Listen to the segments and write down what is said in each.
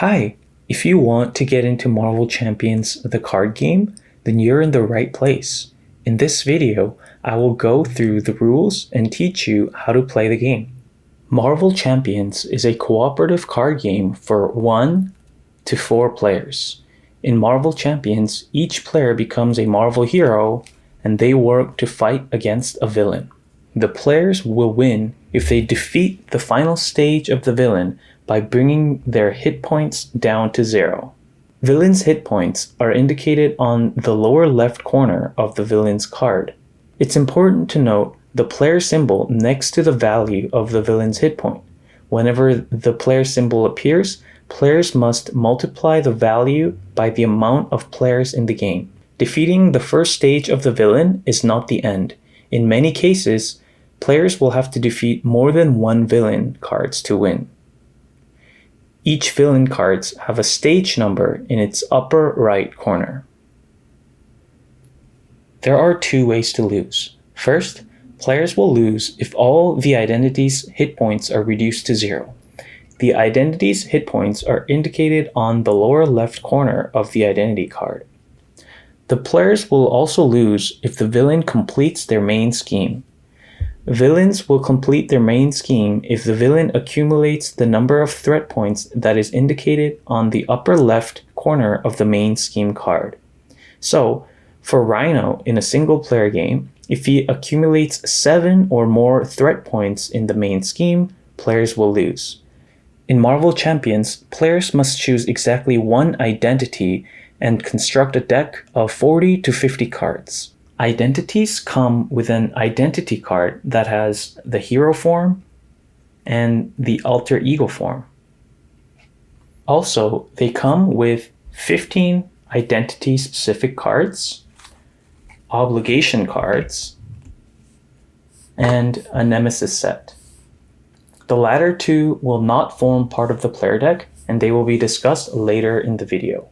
Hi, if you want to get into Marvel Champions the card game, then you're in the right place. In this video, I will go through the rules and teach you how to play the game. Marvel Champions is a cooperative card game for 1 to 4 players. In Marvel Champions, each player becomes a Marvel hero and they work to fight against a villain. The players will win if they defeat the final stage of the villain by bringing their hit points down to 0. Villains' hit points are indicated on the lower left corner of the villain's card. It's important to note the player symbol next to the value of the villain's hit point. Whenever the player symbol appears, players must multiply the value by the amount of players in the game. Defeating the first stage of the villain is not the end. In many cases, players will have to defeat more than one villain cards to win. Each villain cards have a stage number in its upper right corner. There are 2 ways to lose. First, players will lose if all the identity's hit points are reduced to 0. The identity's hit points are indicated on the lower left corner of the identity card. The players will also lose if the villain completes their main scheme. Villains will complete their main scheme if the villain accumulates the number of threat points that is indicated on the upper left corner of the main scheme card. So, for Rhino in a single player game, if he accumulates 7 or more threat points in the main scheme, players will lose. In Marvel Champions, players must choose exactly one identity and construct a deck of 40 to 50 cards. Identities come with an identity card that has the hero form and the alter ego form. Also, they come with 15 identity-specific cards, obligation cards, and a nemesis set. The latter 2 will not form part of the player deck, and they will be discussed later in the video.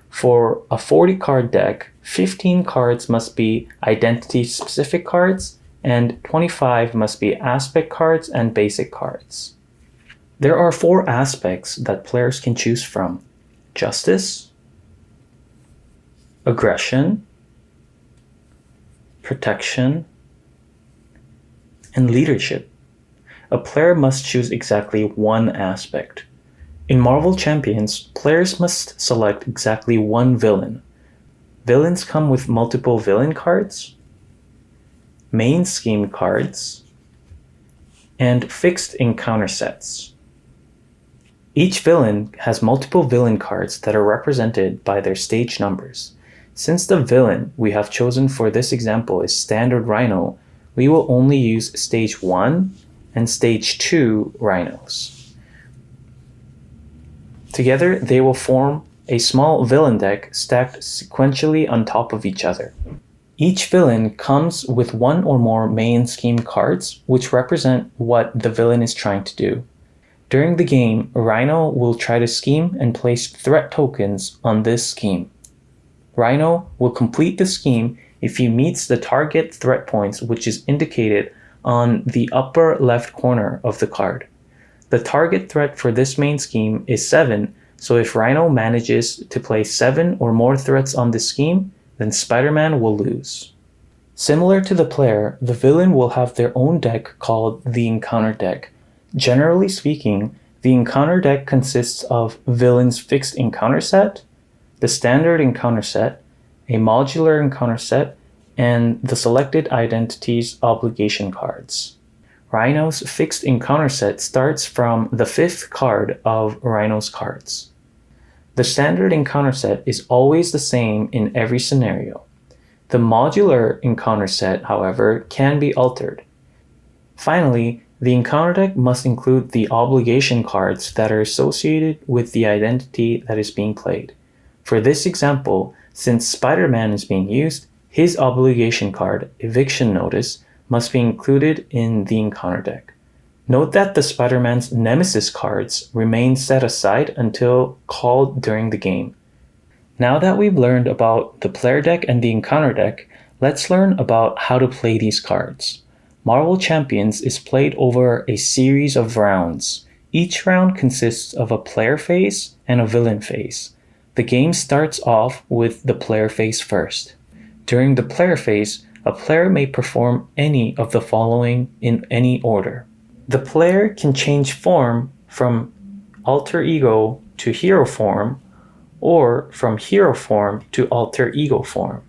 For a 40-card deck, 15 cards must be identity-specific cards, and 25 must be aspect cards and basic cards. There are 4 aspects that players can choose from: justice, aggression, protection, and leadership. A player must choose exactly one aspect. In Marvel Champions, players must select exactly one villain. Villains come with multiple villain cards, main scheme cards, and fixed encounter sets. Each villain has multiple villain cards that are represented by their stage numbers. Since the villain we have chosen for this example is Standard Rhino, we will only use Stage 1 and Stage 2 Rhinos. Together, they will form a small villain deck stacked sequentially on top of each other. Each villain comes with 1 or more main scheme cards, which represent what the villain is trying to do. During the game, Rhino will try to scheme and place threat tokens on this scheme. Rhino will complete the scheme if he meets the target threat points, which is indicated on the upper left corner of the card. The target threat for this main scheme is 7, so if Rhino manages to place 7 or more threats on this scheme, then Spider-Man will lose. Similar to the player, the villain will have their own deck called the Encounter deck. Generally speaking, the Encounter deck consists of villain's fixed encounter set, the standard encounter set, a modular encounter set, and the selected identity's obligation cards. Rhino's fixed encounter set starts from the 5th card of Rhino's cards. The standard encounter set is always the same in every scenario. The modular encounter set, however, can be altered. Finally, the encounter deck must include the obligation cards that are associated with the identity that is being played. For this example, since Spider-Man is being used, his obligation card, Eviction Notice, must be included in the encounter deck. Note that the Spider-Man's Nemesis cards remain set aside until called during the game. Now that we've learned about the player deck and the encounter deck, let's learn about how to play these cards. Marvel Champions is played over a series of rounds. Each round consists of a player phase and a villain phase. The game starts off with the player phase first. During the player phase, a player may perform any of the following in any order. The player can change form from alter ego to hero form, or from hero form to alter ego form.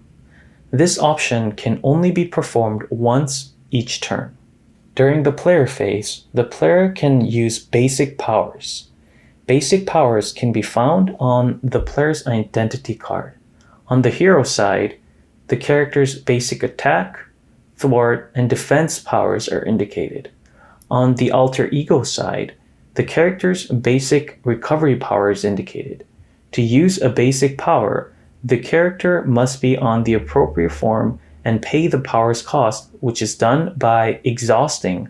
This option can only be performed once each turn. During the player phase, the player can use basic powers. Basic powers can be found on the player's identity card. On the hero side, the character's basic attack, thwart, and defense powers are indicated. On the alter ego side, the character's basic recovery power is indicated. To use a basic power, the character must be on the appropriate form and pay the power's cost, which is done by exhausting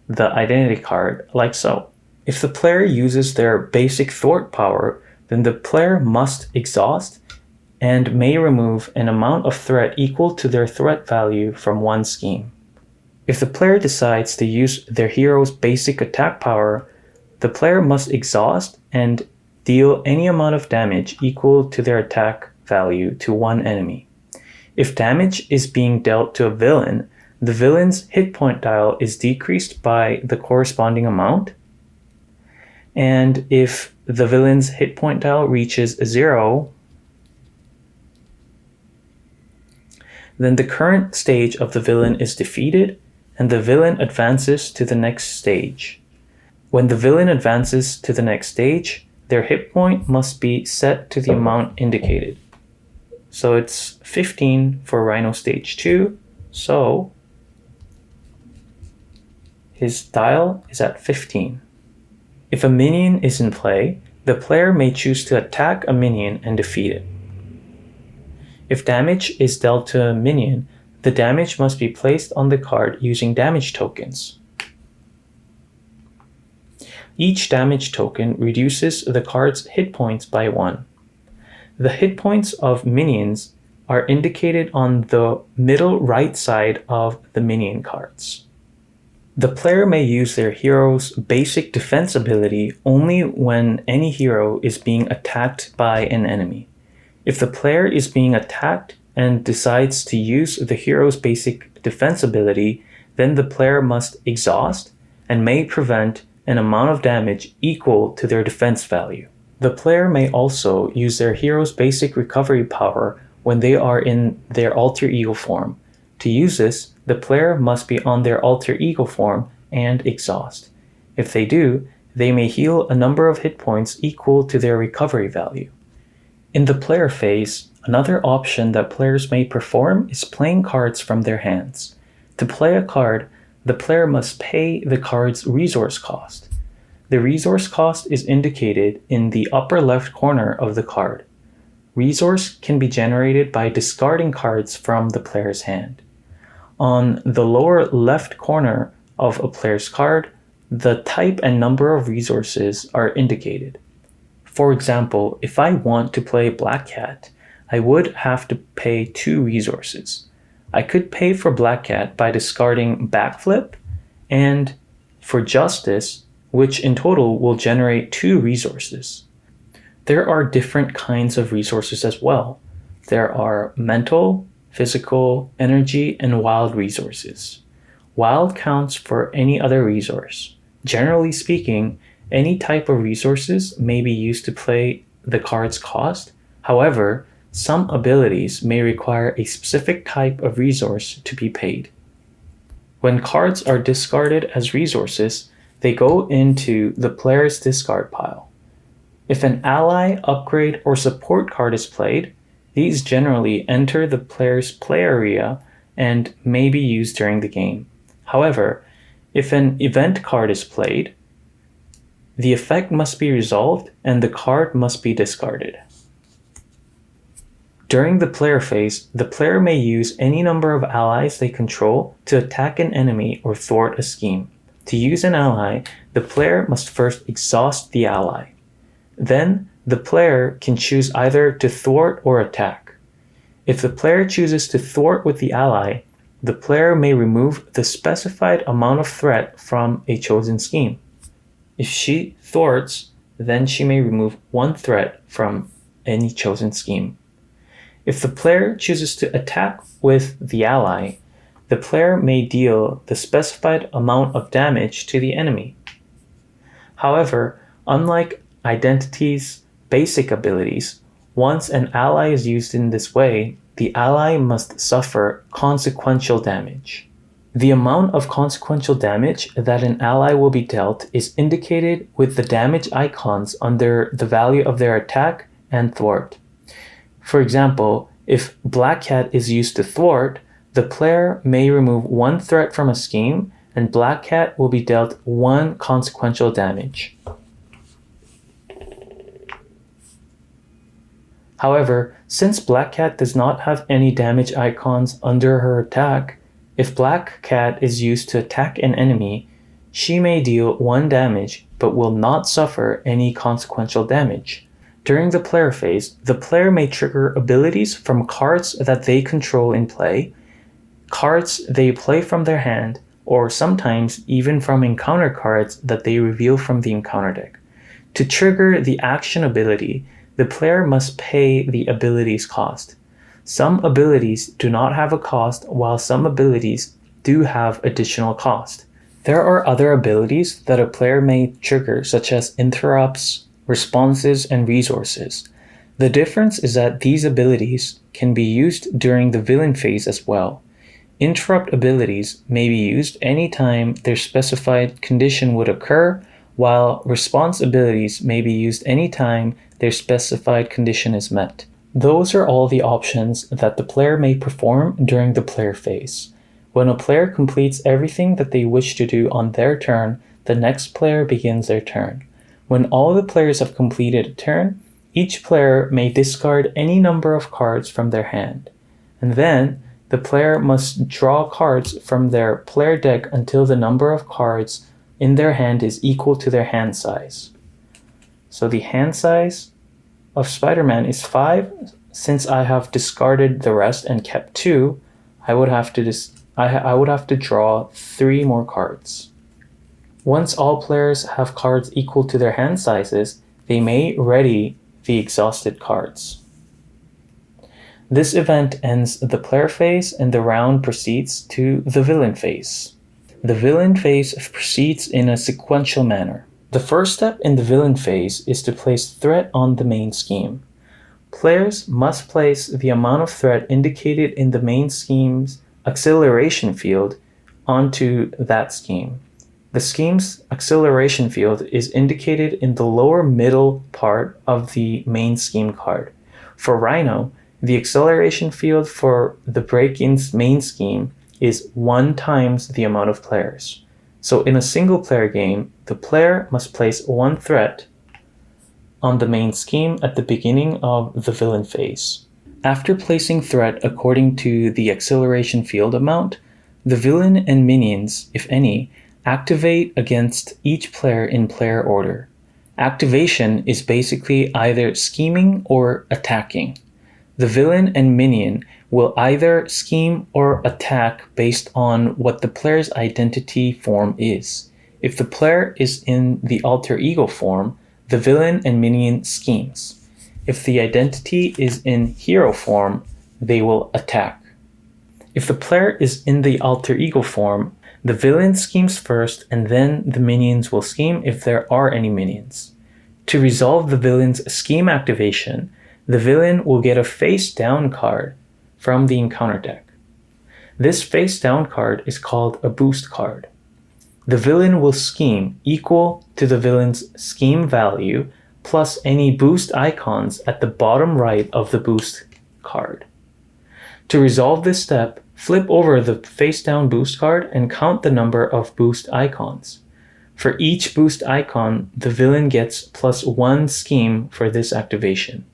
the identity card, like so. If the player uses their basic thwart power, then the player must exhaust and may remove an amount of threat equal to their threat value from one scheme. If the player decides to use their hero's basic attack power, the player must exhaust and deal any amount of damage equal to their attack value to one enemy. If damage is being dealt to a villain, the villain's hit point dial is decreased by the corresponding amount. And if the villain's hit point dial reaches 0, then the current stage of the villain is defeated and the villain advances to the next stage. When the villain advances to the next stage, their hit point must be set to the amount indicated. So it's 15 for Rhino Stage 2, so his dial is at 15. If a minion is in play, the player may choose to attack a minion and defeat it. If damage is dealt to a minion, the damage must be placed on the card using damage tokens. Each damage token reduces the card's hit points by 1. The hit points of minions are indicated on the middle right side of the minion cards. The player may use their hero's basic defense ability only when any hero is being attacked by an enemy. If the player is being attacked and decides to use the hero's basic defense ability, then the player must exhaust and may prevent an amount of damage equal to their defense value. The player may also use their hero's basic recovery power when they are in their alter ego form. To use this, the player must be on their alter ego form and exhaust. If they do, they may heal a number of hit points equal to their recovery value. In the player phase, another option that players may perform is playing cards from their hands. To play a card, the player must pay the card's resource cost. The resource cost is indicated in the upper left corner of the card. Resource can be generated by discarding cards from the player's hand. On the lower left corner of a player's card, the type and number of resources are indicated. For example, if I want to play Black Cat, I would have to pay 2 resources. I could pay for Black Cat by discarding Backflip and for Justice, which in total will generate 2 resources. There are different kinds of resources as well. There are mental, physical, energy, and wild resources. Wild counts for any other resource. Generally speaking, any type of resources may be used to play the card's cost. However, some abilities may require a specific type of resource to be paid. When cards are discarded as resources, they go into the player's discard pile. If an ally, upgrade, or support card is played, these generally enter the player's play area and may be used during the game. However, if an event card is played, the effect must be resolved and the card must be discarded. During the player phase, the player may use any number of allies they control to attack an enemy or thwart a scheme. To use an ally, the player must first exhaust the ally. Then, the player can choose either to thwart or attack. If the player chooses to thwart with the ally, the player may remove the specified amount of threat from a chosen scheme. If she thwarts, then she may remove one threat from any chosen scheme. If the player chooses to attack with the ally, the player may deal the specified amount of damage to the enemy. However, unlike Identity's basic abilities, once an ally is used in this way, the ally must suffer consequential damage. The amount of consequential damage that an ally will be dealt is indicated with the damage icons under the value of their attack and thwart. For example, if Black Cat is used to thwart, the player may remove one threat from a scheme, and Black Cat will be dealt one consequential damage. However, since Black Cat does not have any damage icons under her attack, if Black Cat is used to attack an enemy, she may deal one damage but will not suffer any consequential damage. During the player phase, the player may trigger abilities from cards that they control in play, cards they play from their hand, or sometimes even from encounter cards that they reveal from the encounter deck. To trigger the action ability, the player must pay the ability's cost. Some abilities do not have a cost, while some abilities do have additional cost. There are other abilities that a player may trigger, such as interrupts, responses, and resources. The difference is that these abilities can be used during the villain phase as well. Interrupt abilities may be used anytime their specified condition would occur, while response abilities may be used anytime their specified condition is met. Those are all the options that the player may perform during the player phase. When a player completes everything that they wish to do on their turn, the next player begins their turn. When all the players have completed a turn, each player may discard any number of cards from their hand. And then, the player must draw cards from their player deck until the number of cards in their hand is equal to their hand size. So the hand size of Spider-Man is 5. Since I have discarded the rest and kept 2, I would have to draw 3 more cards. Once all players have cards equal to their hand sizes, they may ready the exhausted cards. This event ends the player phase and the round proceeds to the villain phase. The villain phase proceeds in a sequential manner. The first step in the villain phase is to place threat on the main scheme. Players must place the amount of threat indicated in the main scheme's acceleration field onto that scheme. The scheme's acceleration field is indicated in the lower middle part of the main scheme card. For Rhino, the acceleration field for the break-in's main scheme is 1 times the amount of players. So in a single player game, the player must place 1 threat on the main scheme at the beginning of the villain phase. After placing threat according to the acceleration field amount, the villain and minions, if any, activate against each player in player order. Activation is basically either scheming or attacking. The villain and minion will either scheme or attack based on what the player's identity form is. If the player is in the alter ego form, the villain and minion schemes. If the identity is in hero form, they will attack. If the player is in the alter ego form, the villain schemes first and then the minions will scheme if there are any minions. To resolve the villain's scheme activation, the villain will get a face down card from the encounter deck. This face down card is called a boost card. The villain will scheme equal to the villain's scheme value plus any boost icons at the bottom right of the boost card. To resolve this step, flip over the face down boost card and count the number of boost icons. For each boost icon, the villain gets +1 scheme for this activation.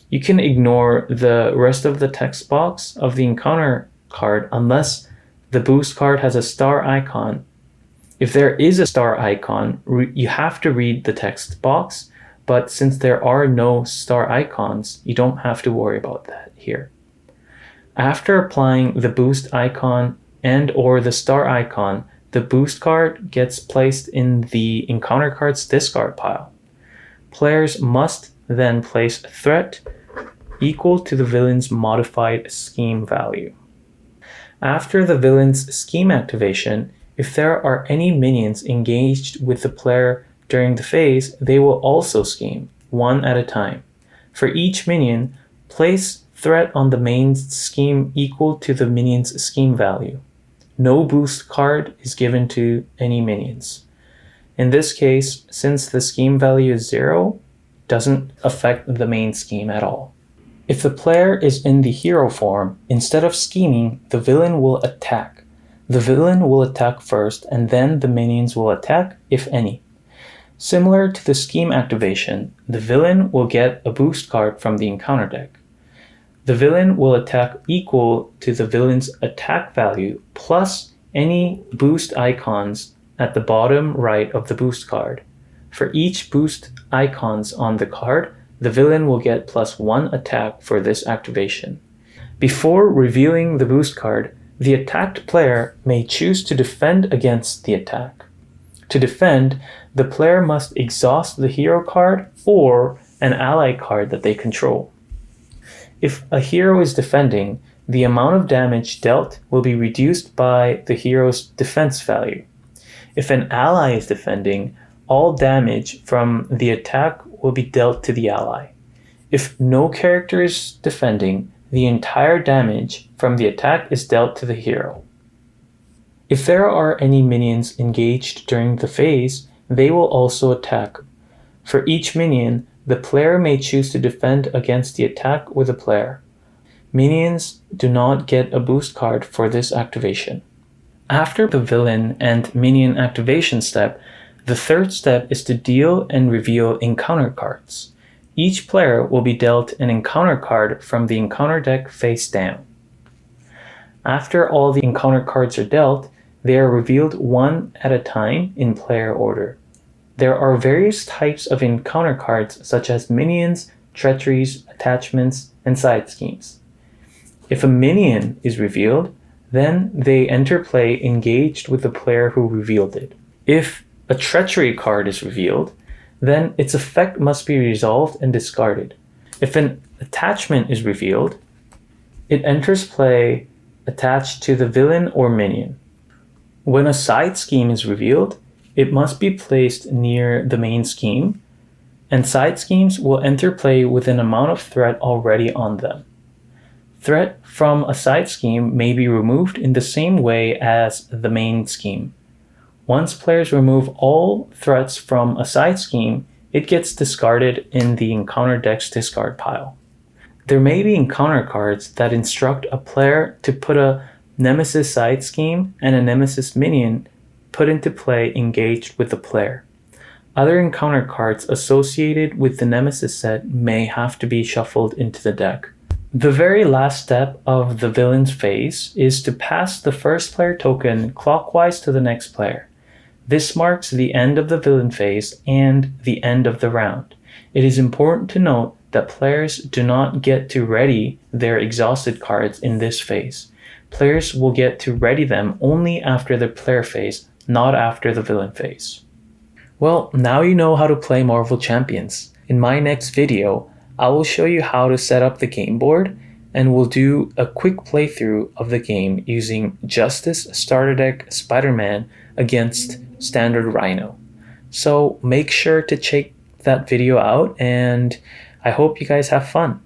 You can ignore the rest of the text box of the encounter card unless the boost card has a star icon. If there is a star icon, you have to read the text box, but since there are no star icons, you don't have to worry about that here. After applying the boost icon and or the star icon, the boost card gets placed in the encounter card's discard pile. Players must then place a threat equal to the villain's modified scheme value. After the villain's scheme activation, if there are any minions engaged with the player during the phase, they will also scheme, one at a time. For each minion, place threat on the main scheme equal to the minion's scheme value. No boost card is given to any minions. In this case, since the scheme value is 0, doesn't affect the main scheme at all. If the player is in the hero form, instead of scheming, the villain will attack. The villain will attack first, and then the minions will attack, if any. Similar to the scheme activation, the villain will get a boost card from the encounter deck. The villain will attack equal to the villain's attack value plus any boost icons at the bottom right of the boost card. For each boost icons on the card, the villain will get +1 attack for this activation. Before revealing the boost card, the attacked player may choose to defend against the attack. To defend, the player must exhaust the hero card or an ally card that they control. If a hero is defending, the amount of damage dealt will be reduced by the hero's defense value. If an ally is defending, all damage from the attack will be dealt to the ally. If no character is defending, the entire damage from the attack is dealt to the hero. If there are any minions engaged during the phase, they will also attack. For each minion, the player may choose to defend against the attack with a player. Minions do not get a boost card for this activation. After the villain and minion activation step, the third step is to deal and reveal encounter cards. Each player will be dealt an encounter card from the encounter deck face down. After all the encounter cards are dealt, they are revealed one at a time in player order. There are various types of encounter cards such as minions, treacheries, attachments, and side schemes. If a minion is revealed, then they enter play engaged with the player who revealed it. If a treachery card is revealed, then its effect must be resolved and discarded. If an attachment is revealed, it enters play attached to the villain or minion. When a side scheme is revealed, it must be placed near the main scheme, and side schemes will enter play with an amount of threat already on them. Threat from a side scheme may be removed in the same way as the main scheme. Once players remove all threats from a side scheme, it gets discarded in the encounter deck's discard pile. There may be encounter cards that instruct a player to put a Nemesis side scheme and a Nemesis minion put into play engaged with the player. Other encounter cards associated with the Nemesis set may have to be shuffled into the deck. The very last step of the villain's phase is to pass the first player token clockwise to the next player. This marks the end of the villain phase and the end of the round. It is important to note that players do not get to ready their exhausted cards in this phase. Players will get to ready them only after the player phase, not after the villain phase. Well, now you know how to play Marvel Champions. In my next video, I will show you how to set up the game board, and we'll do a quick playthrough of the game using Justice Starter Deck Spider-Man against Standard Rhino. So make sure to check that video out, and I hope you guys have fun.